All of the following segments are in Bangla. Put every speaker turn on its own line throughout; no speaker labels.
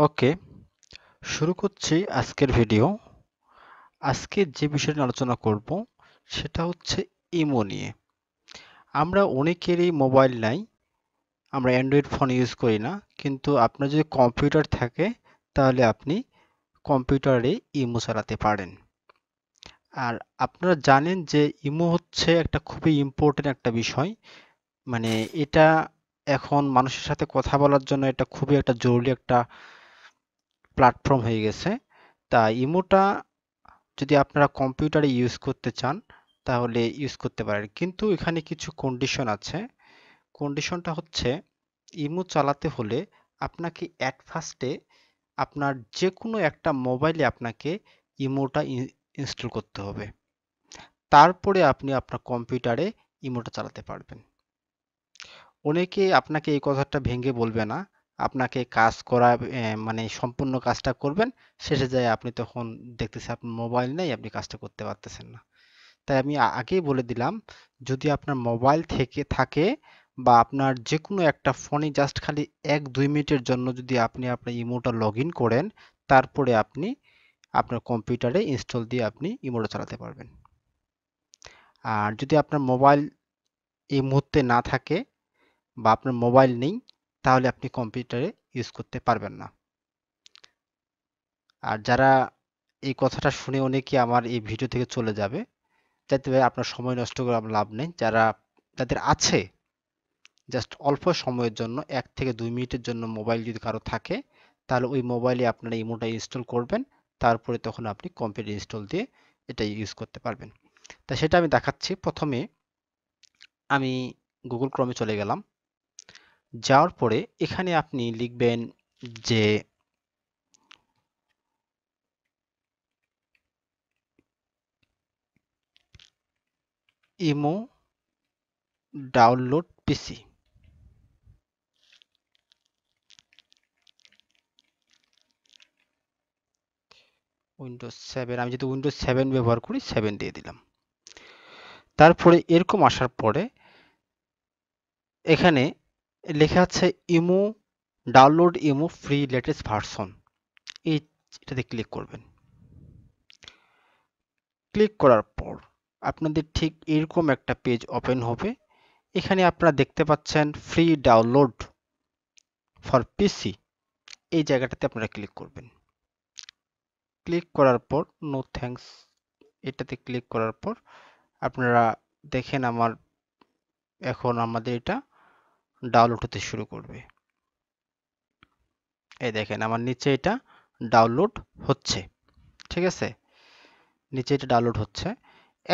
ওকে, শুরু করছি আজকের ভিডিও। আজকে যে বিষয় নিয়ে আলোচনা করব সেটা হচ্ছে ইমো নিয়ে। আমরা অনেকেরই মোবাইল নাই, আমরা অ্যান্ড্রয়েড ফোন ইউজ করি না, কিন্তু আপনার যদি কম্পিউটার থাকে তাহলে আপনি কম্পিউটারে ইমো চালাতে পারেন। আর আপনারা জানেন যে ইমো হচ্ছে একটা খুবই ইম্পর্টেন্ট একটা বিষয়। মানে এটা এখন মানুষের সাথে কথা বলার জন্য এটা খুবই একটা জরুরি একটা প্ল্যাটফর্ম হয়ে গেছে। তা ইমোটা যদি আপনারা কম্পিউটারে ইউজ করতে চান তাহলে ইউজ করতে পারেন, কিন্তু এখানে কিছু কন্ডিশন আছে। কন্ডিশনটা হচ্ছে ইমো চালাতে হলে আপনাকে অ্যাট ফার্স্টে আপনার যে কোনো একটা মোবাইলে আপনাকে ইমোটা ইনস্টল করতে হবে, তারপরে আপনি আপনার কম্পিউটারে ইমোটা চালাতে পারবেন। অনেকে আপনাকে এই কথাটা ভেঙে বলবে না, আপনাকে কাজ করা মানে সম্পূর্ণ কাজটা করবেন, শেষে যায় আপনি তখন দেখতেছেন আপনার মোবাইল নেই, আপনি কাজটা করতে পারতেছেন না। তাই আমি আগেই বলে দিলাম, যদি আপনার মোবাইল থেকে থাকে বা আপনার যে কোনো একটা ফোনে জাস্ট খালি 1-2 মিনিটের জন্য যদি আপনি আপনার ইমোটা লগ ইন করেন, তারপরে আপনি আপনার কম্পিউটারে ইনস্টল দিয়ে আপনি ইমোটা চালাতে পারবেন। আর যদি আপনার মোবাইল এই মুহূর্তে না থাকে বা আপনার মোবাইল নেই, তাহলে আপনি কম্পিউটারে ইউজ করতে পারবেন না। আর যারা এই কথাটা শুনে অনেকে আমার এই ভিডিও থেকে চলে যাবে, যাতে ভাই আপনার সময় নষ্ট করে আমার লাভ নেই। যাদের আছে জাস্ট অল্প সময়ের জন্য 1 থেকে 2 মিনিটের জন্য মোবাইল যদি কারো থাকে, তাহলে ওই মোবাইলে আপনারা ইমোটা ইনস্টল করবেন, তারপরে তখন আপনি কম্পিউটার ইনস্টল দিয়ে এটা ইউজ করতে পারবেন। তা সেটা আমি দেখাচ্ছি। প্রথমে আমি গুগল ক্রমে চলে গেলাম। যাওয়ার পরে এখানে আপনি লিখবেন যে ইমো ডাউনলোড পিসি। উইন্ডোজ 7, আমি যদি উইন্ডোজ 7 ব্যবহার করি 7 দিয়ে দিলাম। তারপরে এরকম আসার পরে এখানে লেখা আছে imo download imo free latest version, এটাতে ক্লিক করবেন। ক্লিক করার পর আপনাদের ঠিক এরকম একটা পেজ ওপেন হবে। এখানে আপনারা দেখতে পাচ্ছেন ফ্রি ডাউনলোড ফর পিসি, এই জায়গাটাতে আপনারা ক্লিক করবেন। ক্লিক করার পর নো থ্যাঙ্কস, এটাতে ক্লিক করার পর আপনারা দেখেন এখন আমাদের এটা ডাউনলোড হতে শুরু করবে। এই দেখেন আমার নিচে এটা ডাউনলোড হচ্ছে, ঠিক আছে? নিচে এটা ডাউনলোড হচ্ছে।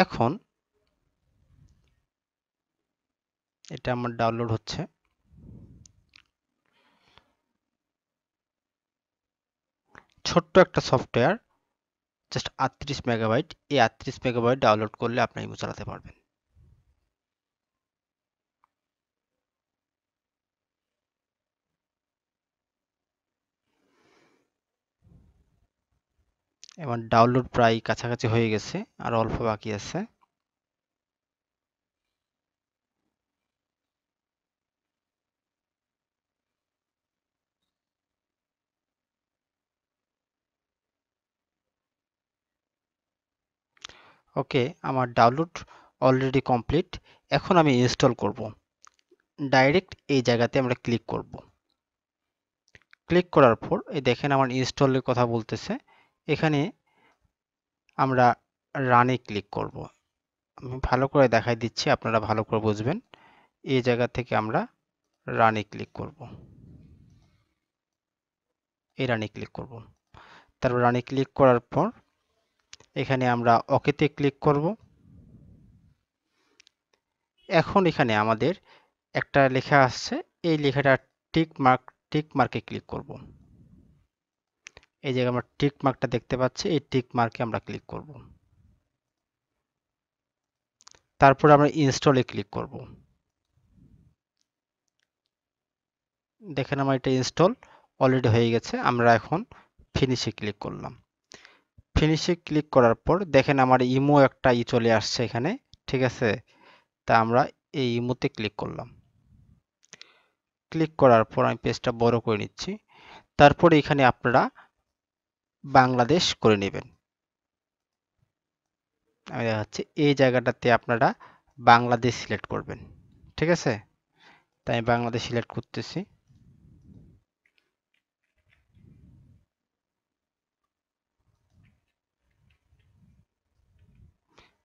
এখন এটা আমার ডাউনলোড হচ্ছে। ছোট্ট একটা সফটওয়্যার, জাস্ট 38 মেগাবাইট। এই 38 মেগাবাইট ডাউনলোড করলে আপনি ইমো চালাতে পারবেন। এবং ডাউনলোড প্রায় কাছাকাছি হয়ে গেছে, আর অল্প বাকি আছে। ওকে, আমার ডাউনলোড অলরেডি কমপ্লিট। এখন আমি ইনস্টল করব। ডাইরেক্ট এই জায়গাতে আমরা ক্লিক করব। ক্লিক করার পর এই দেখেন আমার ইনস্টলের কথা বলতেছে। এখানে আমরা রানে ক্লিক করব। আমি ভালো করে দেখাই দিচ্ছি, আপনারা ভালো করে বুঝবেন। এই জায়গা থেকে আমরা রানে ক্লিক করব। এই রানে ক্লিক করব। তারপর রানে ক্লিক করার পর এখানে আমরা ওকেতে ক্লিক করব। এখন এখানে আমাদের একটা লেখা আসছে, এই লেখাটা টিক মার্কে ক্লিক করব। এই জায়গায় আমরা টিক মার্কটা দেখতে পাচ্ছি, এই টিক মার্কে আমরা ক্লিক করব। তারপর আমরা ইনস্টলে ক্লিক করব। দেখেন আমার এটা ইনস্টল অলরেডি হয়ে গেছে। আমরা এখন ফিনিশে ক্লিক করলাম। ফিনিশে ক্লিক করার পর দেখেন আমার ইমো একটা চলে আসছে এখানে, ঠিক আছে? তা আমরা এই ইমোতে ক্লিক করলাম। ক্লিক করার পর আমি পেজটা বড় করে নিচ্ছি। তারপরে এখানে আপনারা বাংলাদেশ করে নেবেন। আমি দেখাচ্ছি, এই জায়গাটাতে আপনারা বাংলাদেশ সিলেক্ট করবেন। ঠিক আছে, তাই আমি বাংলাদেশ সিলেক্ট করতেছি।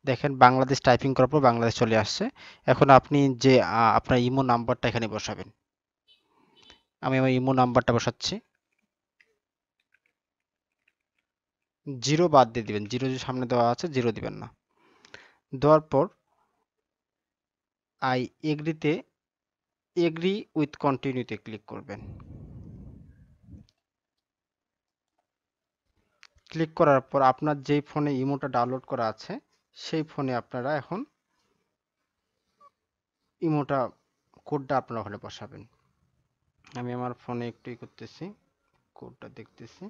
দেখেন বাংলাদেশ টাইপিং করার পর বাংলাদেশ চলে আসছে। এখন আপনি যে আপনার ইমো নাম্বারটা এখানে বসাবেন। আমি আমার ইমো নাম্বারটা বসাচ্ছি। 0 বাদ দিয়ে দিবেন, 0 যে সামনে দেওয়া আছে 0 দিবেন না। দেওয়ার পর আই এগ্রিতে এগ্রি উইথ কন্টিনিউতে ক্লিক করবেন। ক্লিক করার পর আপনার যেই ফোনে ইমোটা ডাউনলোড করা আছে সেই ফোনে আপনারা এখন ইমোটা কোডটা আপনারা ওখানে বসাবেন। আমি আমার ফোনে একটু করতেছি, কোডটা দেখতেছি।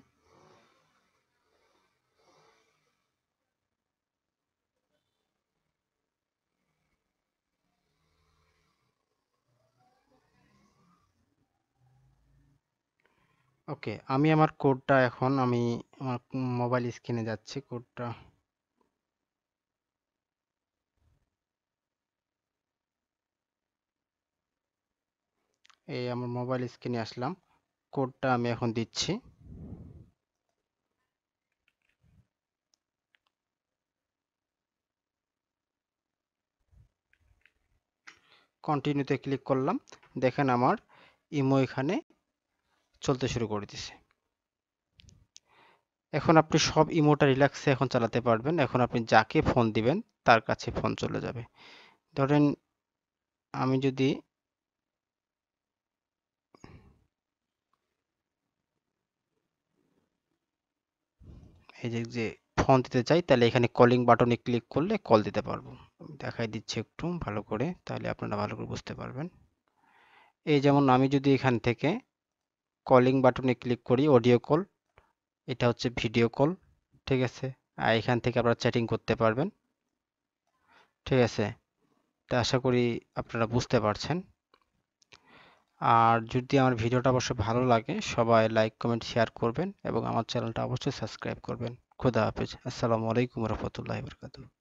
ওকে, আমি আমার কোডটা এখন আমি আমার মোবাইল স্ক্রিনে যাচ্ছি। কোডটা এই আমার মোবাইল স্ক্রিনে আসলাম, কোডটা আমি এখন দিচ্ছি। কন্টিনিউতে ক্লিক করলাম। দেখেন আমার ইমো এখানে চলতে শুরু করে দিছে। এখন আপনি সব ইমোটা রিল্যাক্সে এখন চালাতে পারবেন। এখন আপনি যাকে ফোন দিবেন তার কাছে ফোন চলে যাবে। ধরেন আমি যদি এই যে ফোন দিতে চাই, তাহলে এখানে কলিং বাটনে ক্লিক করলে কল দিতে পারবো। আমি দেখাই দিচ্ছি একটু ভালো করে, তাহলে আপনারা ভালো করে বুঝতে পারবেন। এই যেমন আমি যদি এখান থেকে কলিং বাটনে ক্লিক করি, অডিও কল, এটা হচ্ছে ভিডিও কল। ঠিক আছে, আর এখান থেকে আপনারা চ্যাটিং করতে পারবেন। ঠিক আছে, তো আশা করি আপনারা বুঝতে পারছেন। আর যদি আমার ভিডিওটা অবশ্যই ভালো লাগে সবাই লাইক কমেন্ট শেয়ার করবেন এবং আমার চ্যানেলটা অবশ্যই সাবস্ক্রাইব করবেন। খোদা হাফেজ। আসসালামু আলাইকুম রহমতুল্লাহি ওয়া বারাকাতুহু।